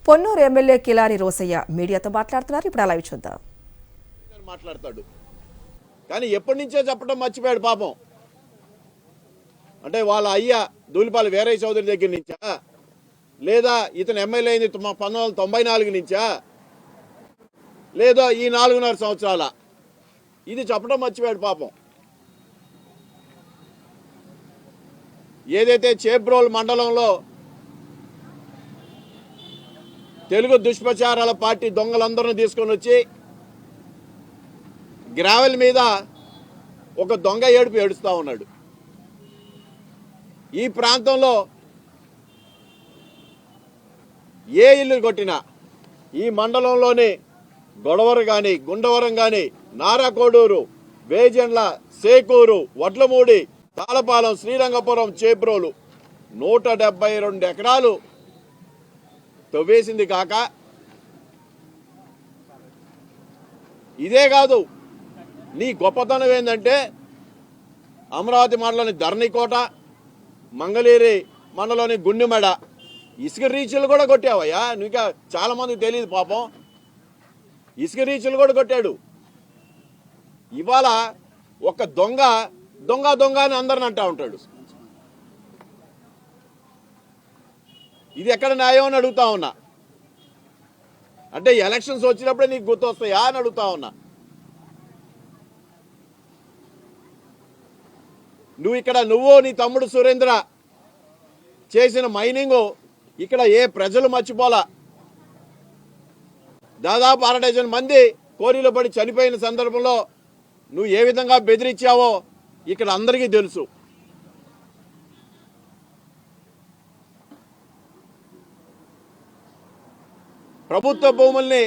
Ponnuru MLA Kilari Rosaiah మీడియాతో మాట్లాడుతున్నారు. ఇప్పుడు అలా చూద్దాం. మాట్లాడతాడు కానీ ఎప్పటి నుంచో చెప్పడం మర్చిపోయాడు పాపం. అంటే వాళ్ళ అయ్య దూలిపాల వీరయ్య చౌదరి దగ్గర నుంచా, లేదా ఇతను ఎమ్మెల్యే అయింది 1994 నుంచా, లేదా ఈ 4.5 సంవత్సరాల, ఇది చెప్పడం మర్చిపోయాడు పాపం. ఏదైతే చేబ్రోల్ మండలంలో తెలుగు దుష్ప్రచారాల పార్టీ దొంగలందరినీ తీసుకొని వచ్చి గ్రావెల్ మీద ఒక దొంగ ఏడుస్తూ ఉన్నాడు. ఈ ప్రాంతంలో ఏ ఇల్లు కొట్టినా ఈ మండలంలోని గొడవరు కానీ, గుండవరం కానీ, నారాకోడూరు, వేజెండ్ల, సేకూరు, వడ్లమూడి, తాళపాలెం, శ్రీరంగపురం, చేబ్రోలు 172 ఎకరాలు తవ్వేసింది కాక, ఇదే కాదు నీ గొప్పతనం ఏంటంటే అమరావతి మండలంలోని ధరణికోట, మంగళగిరి మండలంలోని గుండెమెడ ఇసుక రీచులు కూడా కొట్టావయ్యా. ఇంకా చాలా మందికి తెలియదు పాపం. ఇసుక రీచులు కూడా కొట్టాడు. ఇవాళ ఒక దొంగ దొంగ దొంగ అని అందరిని అంటా ఉంటాడు. ఇది ఎక్కడ న్యాయం అని అడుగుతా ఉన్నా. అంటే ఎలక్షన్స్ వచ్చినప్పుడే నీకు గుర్తొస్తాయా అని అడుగుతా ఉన్నా. నువ్వు నీ తమ్ముడు సురేంద్ర చేసిన మైనింగ్ ఇక్కడ ఏ ప్రజలు మర్చిపోలా. దాదాపు 1/2 డజన్ మంది కోరిలో పడి చనిపోయిన సందర్భంలో నువ్వు ఏ విధంగా బెదిరించావో ఇక్కడ అందరికీ తెలుసు. ప్రభుత్వ భూముల్ని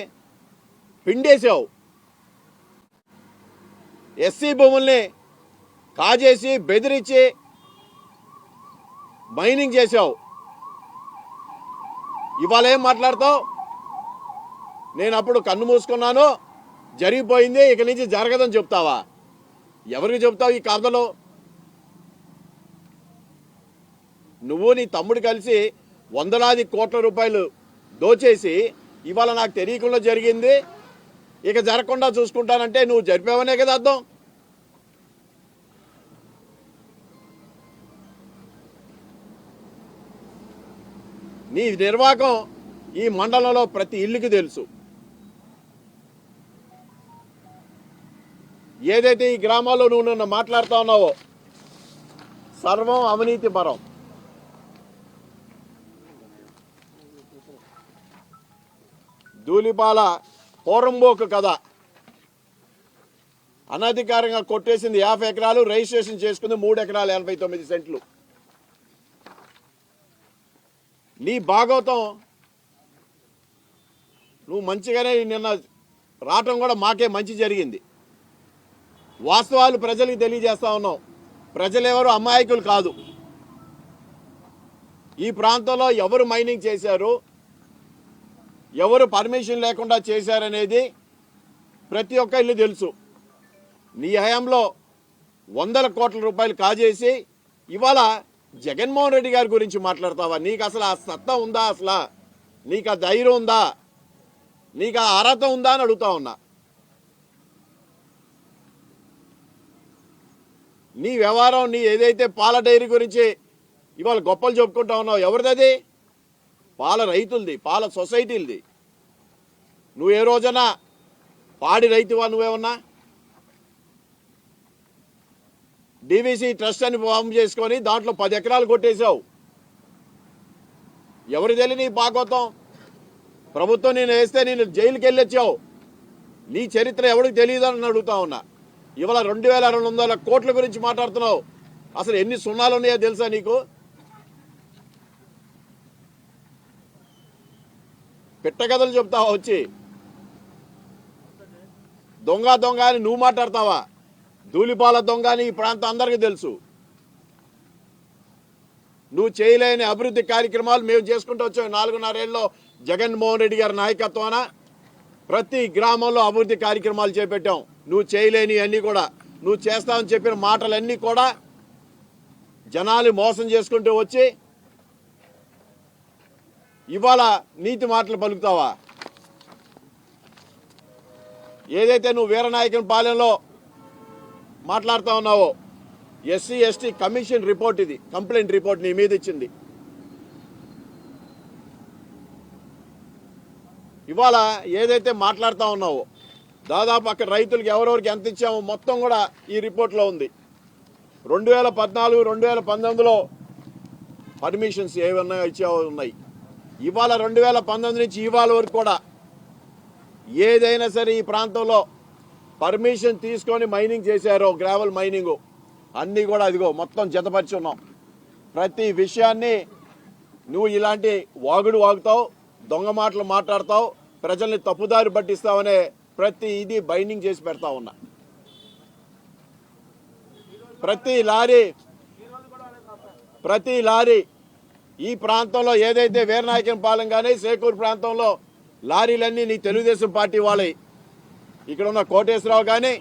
పిండేశావు, ఎస్సీ భూముల్ని కాజేసి బెదిరించి మైనింగ్ చేశావు. ఇవాళ ఏం మాట్లాడతావు? నేను అప్పుడు కన్ను మూసుకున్నాను, జరిగిపోయింది, ఇక నుంచి జరగదని చెప్తావా? ఎవరికి చెప్తావు ఈ కథలో? నువ్వు నీ తమ్ముడు కలిసి వందలాది కోట్ల రూపాయలు దోచేసి ఇవాళ నాకు తెలియకుండా జరిగింది, ఇక జరగకుండా చూసుకుంటానంటే నువ్వు జరిపావనే కదా అర్థం. నీ నిర్వాహకం ఈ మండలంలో ప్రతి ఇల్లుకి తెలుసు. ఏదైతే ఈ గ్రామాల్లో నువ్వు నన్ను మాట్లాడుతూ ఉన్నావో సర్వం అవినీతి పరం. ధూళిపాల పోరంబోకు కథ, అనధికారంగా కొట్టేసింది 50 ఎకరాలు, రిజిస్ట్రేషన్ చేసుకుంది 3 ఎకరాలు 89 సెంట్లు. నీ భాగవతం నువ్వు మంచిగానే నిన్న రావటం కూడా మాకే మంచి జరిగింది. వాస్తవాలు ప్రజలకు తెలియజేస్తా ఉన్నావు. ప్రజలెవరు అమాయకులు కాదు. ఈ ప్రాంతంలో ఎవరు మైనింగ్ చేశారు, ఎవరు పర్మిషన్ లేకుండా చేశారనేది ప్రతి ఒక్క ఇల్లు తెలుసు. నీ హయాంలో 100 కోట్ల రూపాయలు కాజేసి ఇవాళ జగన్మోహన్ రెడ్డి గారి గురించి మాట్లాడతావా? నీకు అసలు ఆ సత్తా ఉందా? అసలు నీకు ఆ ధైర్యం ఉందా? నీకు ఆ అర్హత ఉందా అని అడుగుతా ఉన్నా. నీ వ్యవహారం, నీ ఏదైతే పాల డైరీ గురించి ఇవాళ గొప్పలు చెప్పుకుంటా ఉన్నావు, ఎవరిది? పాల రైతులది, పాల సొసైటీలది. నువ్వు ఏ రోజైనా పాడి రైతువా? నువ్వేమన్నా డీవీసీ ట్రస్ట్ అని ఫామ్ చేసుకొని దాంట్లో 10 ఎకరాలు కొట్టేశావు. ఎవరు తెలియని నీ భాగవతం? ప్రభుత్వం నేను వేస్తే నేను జైలుకి వెళ్ళొచ్చావు. నీ చరిత్ర ఎవరికి తెలియదని అడుగుతా ఉన్నా. ఇవాళ 2200 కోట్ల గురించి మాట్లాడుతున్నావు. అసలు ఎన్ని సున్నాలు ఉన్నాయో తెలుసా నీకు? పిట్టకథలు చెప్తావా వచ్చి? దొంగ దొంగ అని నువ్వు మాట్లాడతావా? ధూళిపాల దొంగ అని ఈ ప్రాంతం అందరికీ తెలుసు. నువ్వు చేయలేని అభివృద్ధి కార్యక్రమాలు మేము చేసుకుంటూ వచ్చాం. 4.5 ఏళ్ళలో జగన్మోహన్ రెడ్డి గారి నాయకత్వాన ప్రతి గ్రామంలో అభివృద్ధి కార్యక్రమాలు చేపట్టాం. నువ్వు చేయలేని అన్నీ కూడా, నువ్వు చేస్తావని చెప్పిన మాటలన్నీ కూడా జనాలు మోసం చేసుకుంటూ వచ్చి ఇవాళ నీతి మాటలు పలుకుతావా? ఏదైతే నువ్వు వీరనాయకుని పాలెంలో మాట్లాడుతూ ఉన్నావో, ఎస్సీ ఎస్టీ కమిషన్ రిపోర్ట్, ఇది కంప్లైంట్ రిపోర్ట్ నీ మీద ఇచ్చింది. ఇవాళ ఏదైతే మాట్లాడుతూ ఉన్నావో, దాదాపు అక్కడ రైతులకు ఎవరెవరికి ఎంత ఇచ్చామో మొత్తం కూడా ఈ రిపోర్ట్లో ఉంది. 2014, 2019లో పర్మిషన్స్ ఏమన్నా ఇచ్చా ఉన్నాయి. ఇవాళ 2019 నుంచి ఇవాళ వరకు కూడా ఏదైనా సరే ఈ ప్రాంతంలో పర్మిషన్ తీసుకొని మైనింగ్ చేశారో, గ్రావెల్ మైనింగ్ అన్నీ కూడా అదిగో మొత్తం జతపరిచి ఉన్నాం. ప్రతి విషయాన్ని నువ్వు ఇలాంటి వాగుడు వాగుతావు, దొంగ మాటలు మాట్లాడతావు, ప్రజల్ని తప్పుదారి పట్టిస్తావనే ప్రతి ఇది బైండింగ్ చేసి పెడతా ఉన్నా. ప్రతి లారీ ఈ ప్రాంతంలో ఏదైతే వీరనాయకుని పాలెం కానీ సేకూరు ప్రాంతంలో లారీలన్నీ నీ తెలుగుదేశం పార్టీ వాళ్ళవి. ఇక్కడ ఉన్న కోటేశ్వరరావు కానీ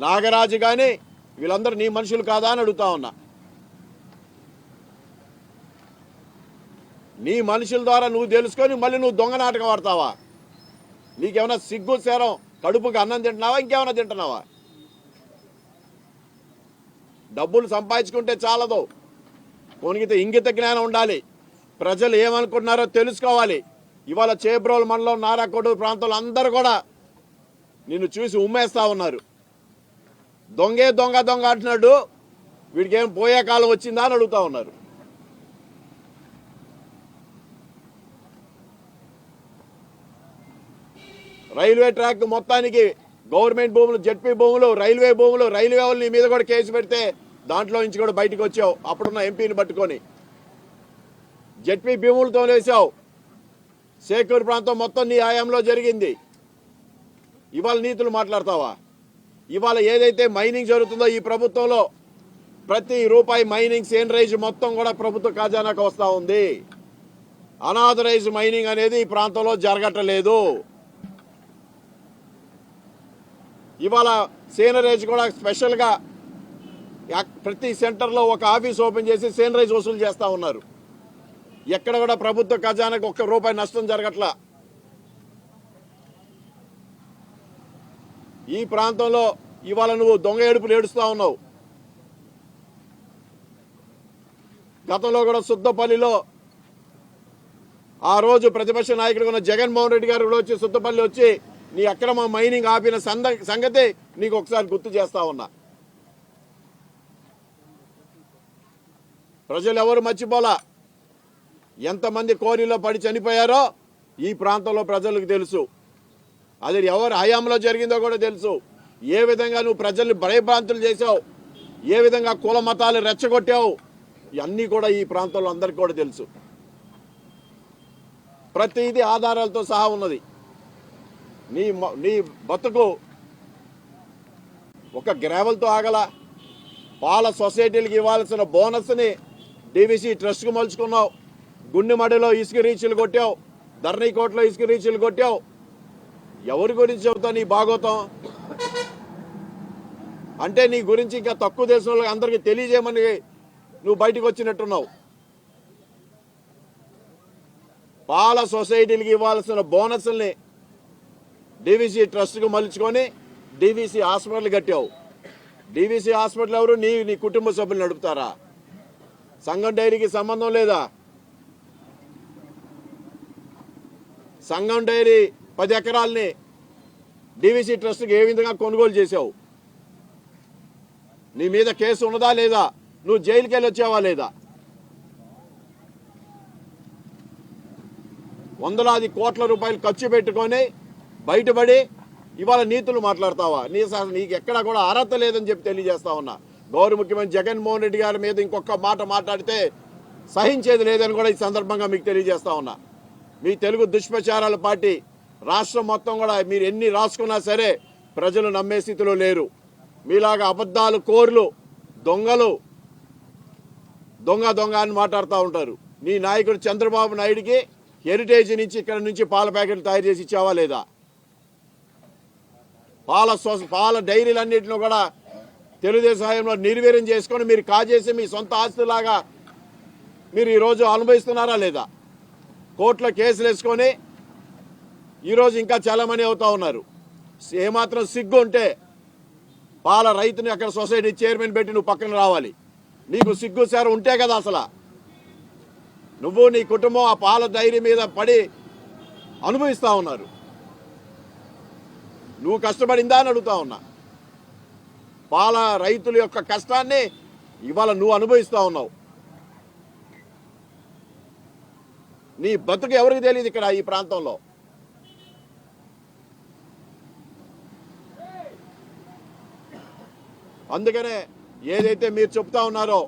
నాగరాజు కానీ వీళ్ళందరూ నీ మనుషులు కాదా అని అడుగుతా ఉన్నా. నీ మనుషుల ద్వారా నువ్వు తెలుసుకొని మళ్ళీ నువ్వు దొంగ నాటకం ఆడతావా? నీకేమైనా సిగ్గు సేరం, కడుపుకి అన్నం తింటున్నావా, ఇంకేమైనా తింటున్నావా? డబ్బులు సంపాదించుకుంటే చాలదు, కొనిగితే ఇంగిత జ్ఞానం ఉండాలి. ప్రజలు ఏమనుకుంటున్నారో తెలుసుకోవాలి. ఇవాళ చేబ్రోలు మండలం, నారాకోట ప్రాంతంలో అందరూ కూడా నిన్ను చూసి ఉమ్మేస్తా ఉన్నారు. దొంగే దొంగ దొంగ అంటున్నాడు, వీడికి ఏం పోయే కాలం వచ్చిందా అని అడుగుతా ఉన్నారు. రైల్వే ట్రాక్ మొత్తానికి గవర్నమెంట్ భూములు, జడ్పీ భూములు, రైల్వే భూములు, రైల్వే వాళ్ళు నీ మీద కూడా కేసు పెడితే దాంట్లో నుంచి కూడా బయటకు వచ్చావు. అప్పుడున్న ఎంపీని పట్టుకొని జడ్పీ భూములతో వేసావు. సేకూరు ప్రాంతం మొత్తం నీ హయాంలో జరిగింది. ఇవాళ నీతులు మాట్లాడతావా? ఇవాళ ఏదైతే మైనింగ్ జరుగుతుందో ఈ ప్రభుత్వంలో ప్రతి రూపాయి మైనింగ్ సేనరైజ్ మొత్తం కూడా ప్రభుత్వ ఖజానాకు వస్తూ ఉంది. అనాథరైజ్ మైనింగ్ అనేది ఈ ప్రాంతంలో జరగట్లేదు. ఇవాళ సేనరైజ్ కూడా స్పెషల్గా ప్రతి సెంటర్లో ఒక ఆఫీస్ ఓపెన్ చేసి సేనరైజ్ వసూలు చేస్తూ ఉన్నారు. ఎక్కడ కూడా ప్రభుత్వ ఖజానాకు ఒక్క రూపాయి నష్టం జరగట్లా. ఈ ప్రాంతంలో ఇవాళ నువ్వు దొంగ ఏడుపులు ఏడుస్తూ ఉన్నావు. గతంలో కూడా సుద్దపల్లిలో ఆ రోజు ప్రతిపక్ష నాయకుడు ఉన్న జగన్మోహన్ రెడ్డి గారు కూడా వచ్చి సుద్దపల్లి వచ్చి నీ అక్రమ మైనింగ్ ఆపిన సంగతి నీకు ఒకసారి గుర్తు చేస్తా ఉన్నా. ప్రజలు ఎవరు మర్చిపోలా. ఎంతమంది కోరిలో పడి చనిపోయారో ఈ ప్రాంతంలో ప్రజలకు తెలుసు. అది ఎవరు హయాంలో జరిగిందో కూడా తెలుసు. ఏ విధంగా నువ్వు ప్రజల్ని భయభ్రాంతులు చేసావు, ఏ విధంగా కుల మతాలు రెచ్చగొట్టావు, ఇవన్నీ కూడా ఈ ప్రాంతంలో అందరికీ కూడా తెలుసు. ప్రతిదీ ఆధారాలతో సహా ఉన్నది. నీ బతుకు ఒక గ్రావెల్తో ఆగల. పాల సొసైటీలకు ఇవ్వాల్సిన బోనస్ని డీవీసీ ట్రస్ట్కు మలుచుకున్నావు. గుండెమడిలో ఇసుక రీచ్లు కొట్టావు, ధరణికోటలో ఇసుక రీచ్లు కొట్టావు. ఎవరి గురించి చెబుతావు నీ భాగోతం? అంటే నీ గురించి ఇంకా తక్కువ దేశం వాళ్ళకి అందరికీ తెలియజేయమని నువ్వు బయటకు వచ్చినట్టున్నావు. పాల సొసైటీలకు ఇవ్వాల్సిన బోనస్ల్ని డీవీసీ ట్రస్ట్కు మలుచుకొని డీవీసీ హాస్పిటల్ కట్టావు. డీవీసీ హాస్పిటల్ ఎవరు? నీ కుటుంబ సభ్యులు నడుపుతారా? సంఘం డైరీకి సంబంధం లేదా? సంఘం డైరీ 10 ఎకరాలని డీవీసీ ట్రస్ట్కి ఏ విధంగా కొనుగోలు చేశావు? నీ మీద కేసు ఉన్నదా లేదా? నువ్వు జైలుకి వెళ్ళి వచ్చావా లేదా? వందలాది కోట్ల రూపాయలు ఖర్చు పెట్టుకొని బయటపడి ఇవాళ నీతులు మాట్లాడతావా? నీకు ఎక్కడా కూడా అర్హత లేదని చెప్పి తెలియజేస్తా ఉన్నా. గౌరవ ముఖ్యమంత్రి జగన్మోహన్ రెడ్డి గారి మీద ఇంకొక మాట మాట్లాడితే సహించేది లేదని కూడా ఈ సందర్భంగా మీకు తెలియజేస్తా ఉన్నా. మీ తెలుగు దుష్ప్రచారాల పార్టీ రాష్ట్రం మొత్తం కూడా మీరు ఎన్ని రాసుకున్నా సరే ప్రజలు నమ్మే స్థితిలో లేరు. మీలాగా అబద్ధాలు కోర్లు, దొంగలు, దొంగ అని మాట్లాడుతూ ఉంటారు. నీ నాయకుడు చంద్రబాబు నాయుడికి హెరిటేజ్ నుంచి ఇక్కడ నుంచి పాల ప్యాకెట్లు తయారు చేసి ఇచ్చావా లేదా? పాల డైరీలన్నింటిలో కూడా తెలుగుదేశం హయాంలో నిర్వీర్యం చేసుకొని మీరు కాజేసి మీ సొంత ఆస్తులాగా మీరు ఈరోజు అనుభవిస్తున్నారా లేదా? కోర్టులో కేసులు వేసుకొని ఈరోజు ఇంకా చాలామంది అవుతా ఉన్నారు. ఏమాత్రం సిగ్గు ఉంటే పాల రైతుని అక్కడ సొసైటీ చైర్మన్ పెట్టి నువ్వు పక్కన రావాలి. నీకు సిగ్గు సార్ ఉంటే కదా అసలు నువ్వు నీ కుటుంబం ఆ పాల డైరీ మీద పడి అనుభవిస్తూ ఉన్నారు. నువ్వు కష్టపడిందా అని అడుగుతా ఉన్నా. పాల రైతుల యొక్క కష్టాన్ని ఇవాళ నువ్వు అనుభవిస్తూ ఉన్నావు. నీ బతుకు ఎవరికి తెలియదు ఇక్కడ ఈ ప్రాంతంలో. అందుకనే ఏదైతే మీరు చెప్తా ఉన్నారో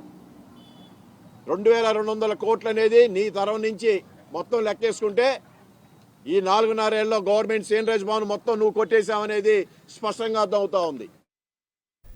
2200 కోట్లు అనేది నీ తరం నుంచి మొత్తం లెక్కేసుకుంటే ఈ 4.5 ఏళ్ళలో గవర్నమెంట్ సీనరేజ్ భవన్ మొత్తం నువ్వు కొట్టేశావనేది స్పష్టంగా అర్థమవుతా ఉంది.